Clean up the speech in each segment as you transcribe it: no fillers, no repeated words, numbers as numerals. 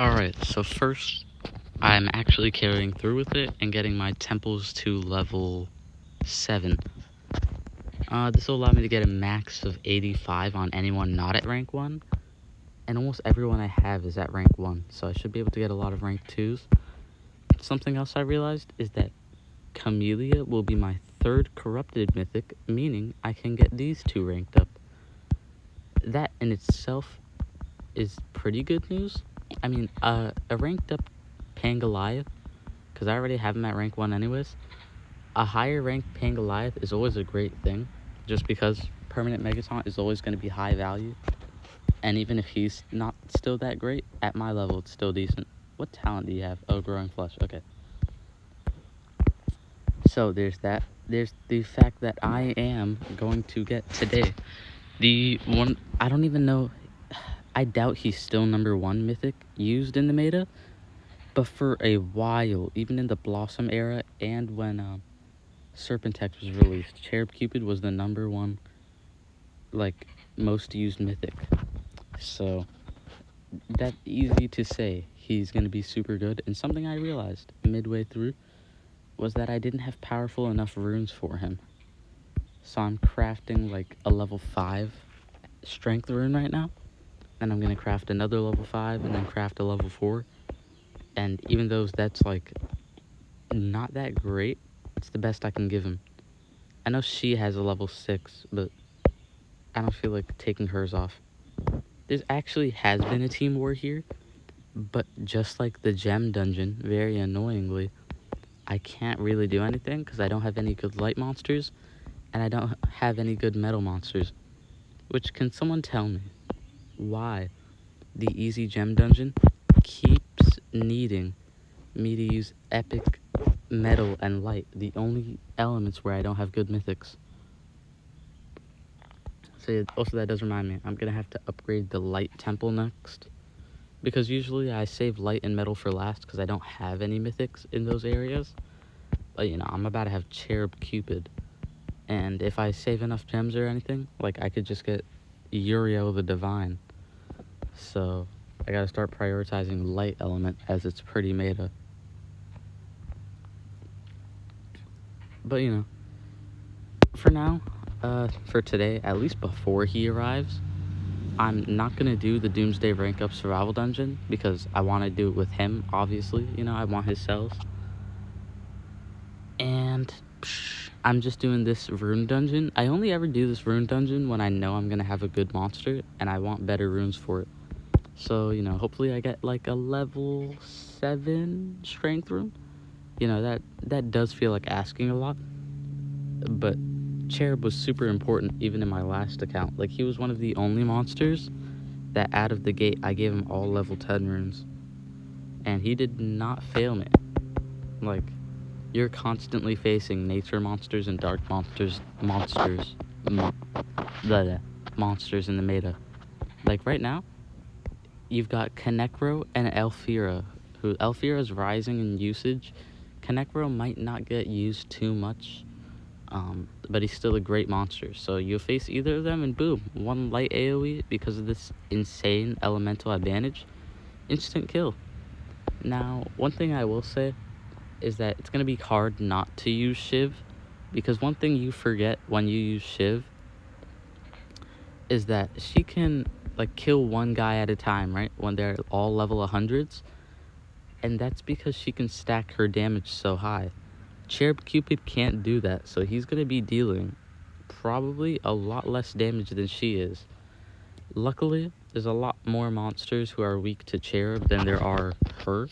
Alright, so first, I'm actually carrying through with it and getting my temples to level 7. This will allow me to get a max of 85 on anyone not at rank 1, and almost everyone I have is at rank 1, so I should be able to get a lot of rank 2s. Something else I realized is that Camellia will be my 3rd corrupted mythic, meaning I can get these 2 ranked up. That in itself is pretty good news. I mean, a ranked up Pangoliath, because I already have him at rank 1 anyways. A higher ranked Pangoliath is always a great thing, just because permanent Megaton is always going to be high value. And even if he's not still that great, at my level it's still decent. What talent do you have? Oh, growing flesh. Okay. So there's that. There's the fact that I am going to get today the one, I don't even know, I doubt he's still number 1 mythic used in the meta, but for a while, even in the Blossom era and when Serpentex was released, Cherub Cupid was the number 1 most used mythic. So that's easy to say he's going to be super good. And something I realized midway through was that I didn't have powerful enough runes for him. So I'm crafting a level 5 strength rune right now. Then I'm going to craft another level 5 and then craft a level 4. And even though that's not that great, it's the best I can give him. I know she has a level 6, but I don't feel like taking hers off. There actually has been a team war here, but just like the gem dungeon, very annoyingly, I can't really do anything because I don't have any good light monsters, and I don't have any good metal monsters. Which, can someone tell me why the easy gem dungeon keeps needing me to use epic, metal, and light, the only elements where I don't have good mythics? So also that does remind me, I'm gonna have to upgrade the light temple next, because usually I save light and metal for last because I don't have any mythics in those areas. But I'm about to have Cherub Cupid, and if I save enough gems or anything, I could just get Uriel the Divine. So I gotta start prioritizing light element as it's pretty meta. But for now, for today, at least before he arrives, I'm not gonna do the Doomsday rank up survival dungeon because I want to do it with him, obviously. I want his cells. And I'm just doing this rune dungeon. I only ever do this rune dungeon when I know I'm gonna have a good monster and I want better runes for it. So, hopefully I get a level 7 strength rune. That does feel like asking a lot. But Cherub was super important even in my last account. He was one of the only monsters that out of the gate I gave him all level 10 runes. And he did not fail me. You're constantly facing nature monsters and dark monsters in the meta. Right now, you've got Kanekro and Elfira. Elfira's rising in usage. Kanekro might not get used too much, but he's still a great monster. So you face either of them and boom, 1 light AoE because of this insane elemental advantage. Instant kill. Now, one thing I will say is that it's going to be hard not to use Shiv, because one thing you forget when you use Shiv is that she can kill one guy at a time, right, when they're all level 100s, and that's because she can stack her damage so high. Cherub Cupid can't do that, so he's going to be dealing probably a lot less damage than she is. Luckily, there's a lot more monsters who are weak to Cherub than there are her.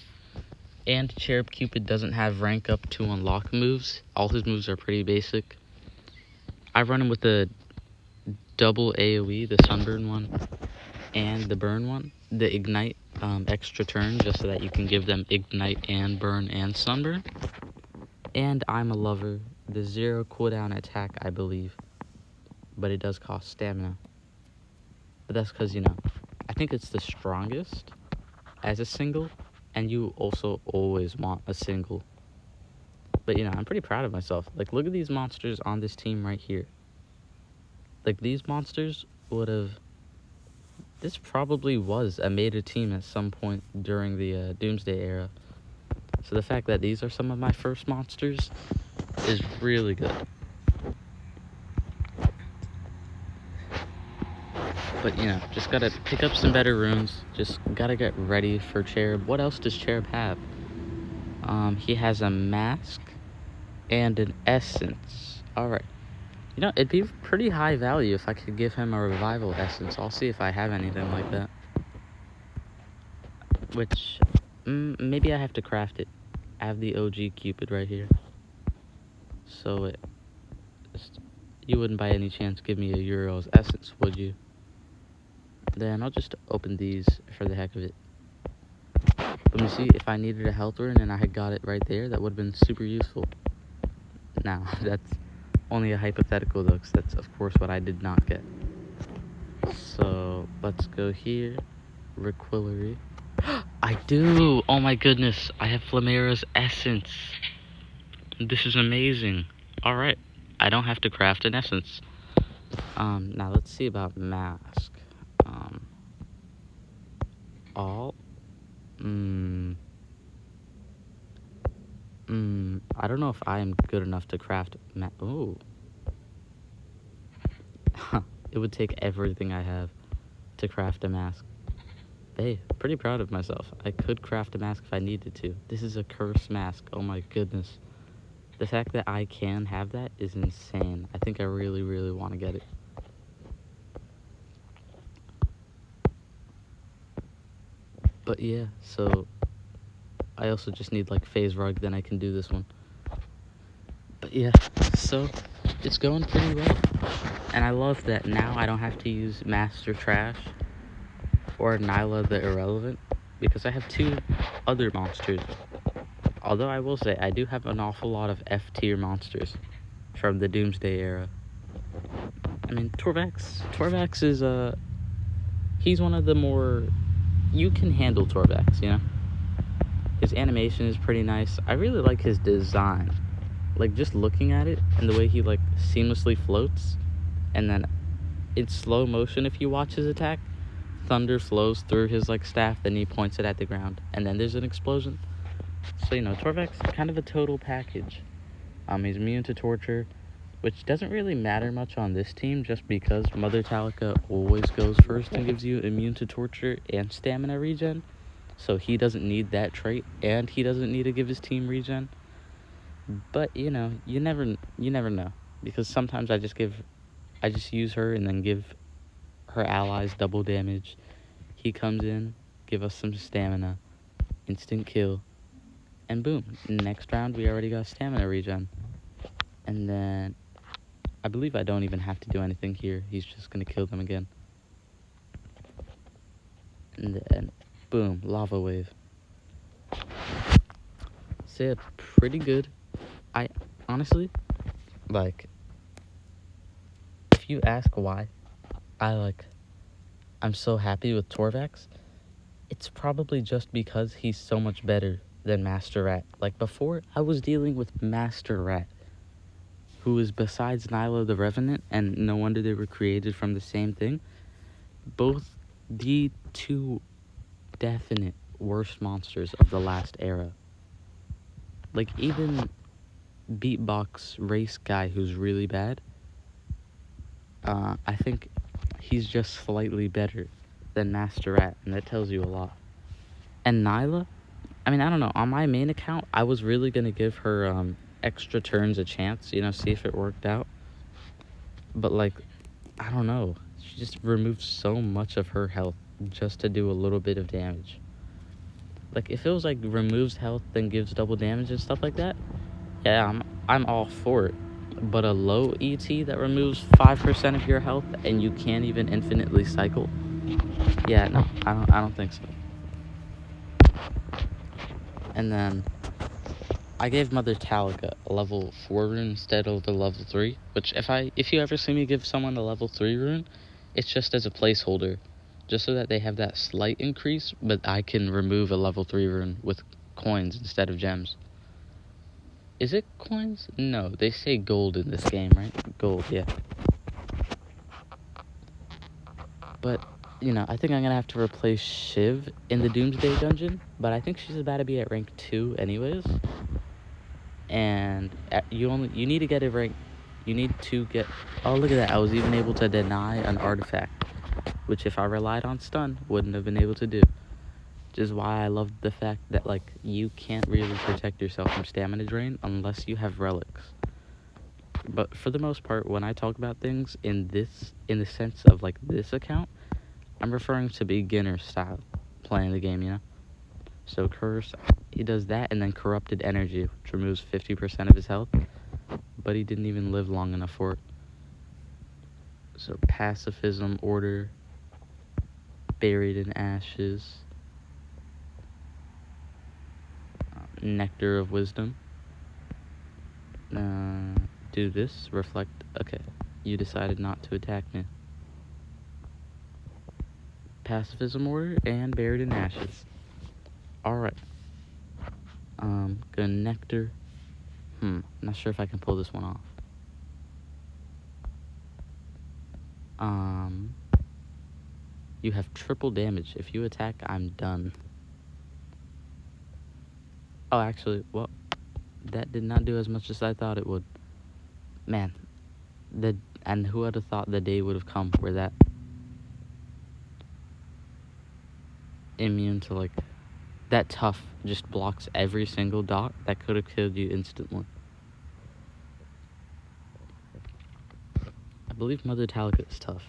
And Cherub Cupid doesn't have rank up to unlock moves. All his moves are pretty basic. I run him with the double AoE, the Sunburn one, and the Burn one. The Ignite extra turn, just so that you can give them Ignite and Burn and Sunburn. And I'm a lover. The 0 cooldown attack, I believe. But it does cost stamina. But that's because, I think it's the strongest as a single. And you also always want a single. But, I'm pretty proud of myself. Look at these monsters on this team right here. These monsters would have this probably was a meta team at some point during the Doomsday era. So the fact that these are some of my first monsters is really good. But, you know, just gotta pick up some better runes. Just gotta get ready for Cherub. What else does Cherub have? He has a mask and an essence. Alright. You know, it'd be pretty high value if I could give him a revival essence. I'll see if I have anything like that. Which, maybe I have to craft it. I have the OG Cupid right here. So, you wouldn't by any chance give me a Euro's essence, would you? Then I'll just open these for the heck of it. Let me see, if I needed a health rune and I had got it right there, that would have been super useful. Now, that's only a hypothetical though, because that's of course what I did not get. So, let's go here. Requillery. I do! Oh my goodness, I have Flamera's essence. This is amazing. Alright, I don't have to craft an essence. Now let's see about mask. I don't know if I am good enough to craft ooh. It would take everything I have to craft a mask. Hey, pretty proud of myself. I could craft a mask if I needed to. This is a cursed mask. Oh my goodness. The fact that I can have that is insane. I think I really, really want to get it. But yeah, so I also just need like phase rug, then I can do this one. But yeah, so it's going pretty well. And I love that now I don't have to use Master Trash or Nyla the Irrelevant, because I have two other monsters. Although I will say, I do have an awful lot of F tier monsters from the Doomsday era. I mean, Torvax is, he's one of the more, you can handle Torvax, you know? His animation is pretty nice. I really like his design. Like, just looking at it, and the way he, like, seamlessly floats, and then in slow motion, if you watch his attack, thunder flows through his, like, staff, then he points it at the ground, and then there's an explosion. So, you know, Torvax is kind of a total package. He's immune to torture, which doesn't really matter much on this team, just because Mother Talica always goes first and gives you immune to torture and stamina regen. So he doesn't need that trait, and he doesn't need to give his team regen. But, you know, you never know. Because sometimes I just use her and then give her allies double damage. He comes in, give us some stamina, instant kill, and boom, next round we already got stamina regen. And then, I believe I don't even have to do anything here. He's just gonna kill them again. And then, boom, lava wave. So yeah, pretty good. I honestly, like, if you ask why I'm so happy with Torvax, it's probably just because he's so much better than Master Rat. Like, before, I was dealing with Master Rat, who is, besides Nyla the Revenant, and no wonder they were created from the same thing, both the two definite worst monsters of the last era. Like, even Beatbox Race guy, who's really bad, I think he's just slightly better than Master Rat, and that tells you a lot. And Nyla, I mean, I don't know, on my main account, I was really gonna give her, extra turns a chance, you know, see if it worked out. But, like, I don't know, she just removes so much of her health just to do a little bit of damage. Like, if it was, like, removes health, then gives double damage and stuff like that, yeah, I'm all for it. But a low ET that removes 5% of your health and you can't even infinitely cycle, yeah, no, I don't think so. And then I gave Mother Talica a level 4 rune instead of the level 3, which if you ever see me give someone a level 3 rune, it's just as a placeholder, just so that they have that slight increase, but I can remove a level 3 rune with coins instead of gems. Is it coins? No, they say gold in this game, right? Gold, yeah. But I think I'm gonna have to replace Shiv in the Doomsday dungeon, but I think she's about to be at rank 2 anyways. And you need to get a rank. You need to get. Oh, look at that! I was even able to deny an artifact, which if I relied on stun, wouldn't have been able to do. Which is why I love the fact that you can't really protect yourself from stamina drain unless you have relics. But for the most part, when I talk about things in the sense of this account, I'm referring to beginner style playing the game, So Curse, he does that, and then Corrupted Energy, which removes 50% of his health, but he didn't even live long enough for it. So Pacifism, Order, Buried in Ashes, Nectar of Wisdom. Do this, Reflect. Okay, you decided not to attack me. Pacifism, Order, and Buried in Ashes. Alright. Go Nectar. Not sure if I can pull this one off. You have triple damage. If you attack, I'm done. Oh, actually, well, that did not do as much as I thought it would. Man, and who would have thought the day would have come where that immune to that tough just blocks every single dot that could have killed you instantly. I believe Mother Talica is tough.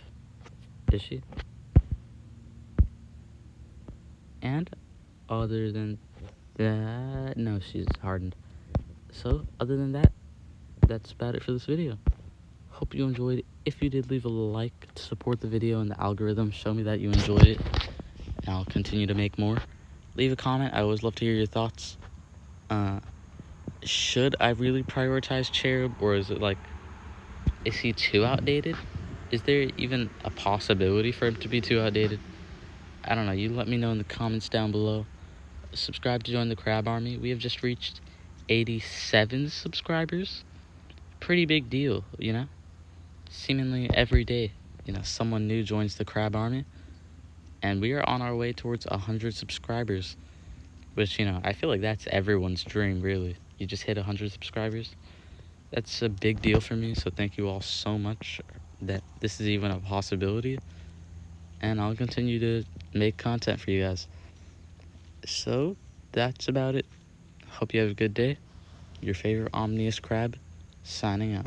Is she? And other than that, no, she's hardened. So, other than that, that's about it for this video. Hope you enjoyed. If you did, leave a like to support the video and the algorithm. Show me that you enjoyed it, and I'll continue to make more. Leave a comment. I always love to hear your thoughts. Should I really prioritize Cherub, or is it is he too outdated? Is there even a possibility for him to be too outdated? I don't know. You let me know in the comments down below. Subscribe to join the Crab Army. We have just reached 87 subscribers. Pretty big deal, Seemingly every day, someone new joins the Crab Army. And we are on our way towards 100 subscribers. Which, I feel like that's everyone's dream, really. You just hit 100 subscribers. That's a big deal for me, so thank you all so much that this is even a possibility. And I'll continue to make content for you guys. So, that's about it. Hope you have a good day. Your favorite Omni-Crab, signing out.